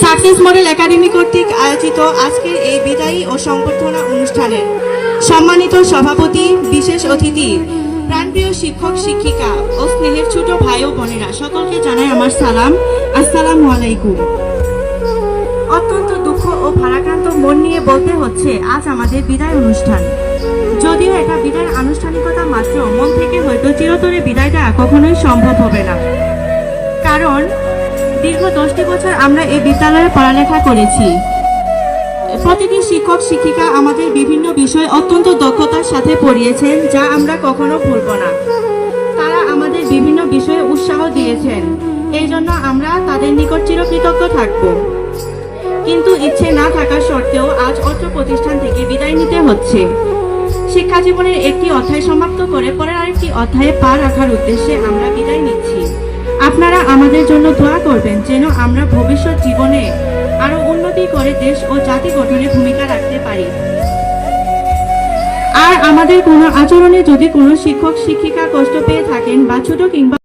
Success model academy কর্তৃক আয়োজিত আজকের এই বিদায়ী ও সংবর্ধনা অনুষ্ঠানের সম্মানিত সভাপতি, বিশেষ অতিথি, প্রাণপ্রিয় শিক্ষক শিক্ষিকা ও স্নেহের ছোট ভাই ও বোনেরা, সকলকে জানাই আমার সালাম। আসসালামু আলাইকুম। অত্যন্ত দুঃখ ও ভারাক্রান্ত মন নিয়ে বলতে হচ্ছে আজ আমাদের বিদায় অনুষ্ঠান। যদিও এটা বিদায়ের আনুষ্ঠানিকতা মাত্র, মন থেকে হয়তো চিরতরে বিদায়টা কখনোই সম্ভব হবে না। কারণ দীর্ঘ 10টি বছর আমরা এই বিদ্যালয়ে পড়ালেখা করেছি। প্রতিটি শিক্ষক শিক্ষিকা আমাদের বিভিন্ন বিষয় অত্যন্ত দক্ষতার সাথে পড়িয়েছেন, যা আমরা কখনো ভুলব না। তারা আমাদের বিভিন্ন বিষয়ে উৎসাহ দিয়েছেন, এই জন্য আমরা তাদের নিকট চিরকৃতজ্ঞ থাকব। কিন্তু ইচ্ছে না থাকা সত্ত্বেও আজ অত্র প্রতিষ্ঠান থেকে বিদায় নিতে হচ্ছে। শিক্ষা জীবনের একটি অধ্যায় সমাপ্ত করে পরের আরেকটি অধ্যায়ে পা রাখার উদ্দেশ্যে আমরা বিদায় নিচ্ছি। আপনারা আমাদের জন্য দোয়া করবেন যেন আমরা ভবিষ্যৎ জীবনে আরো উন্নতি করে দেশ ও জাতি গঠনে ভূমিকা রাখতে পারি। আর আমাদের কোনো আচরণে যদি কোনো শিক্ষক শিক্ষিকা কষ্ট পেয়ে থাকেন বা ছোট কিংবা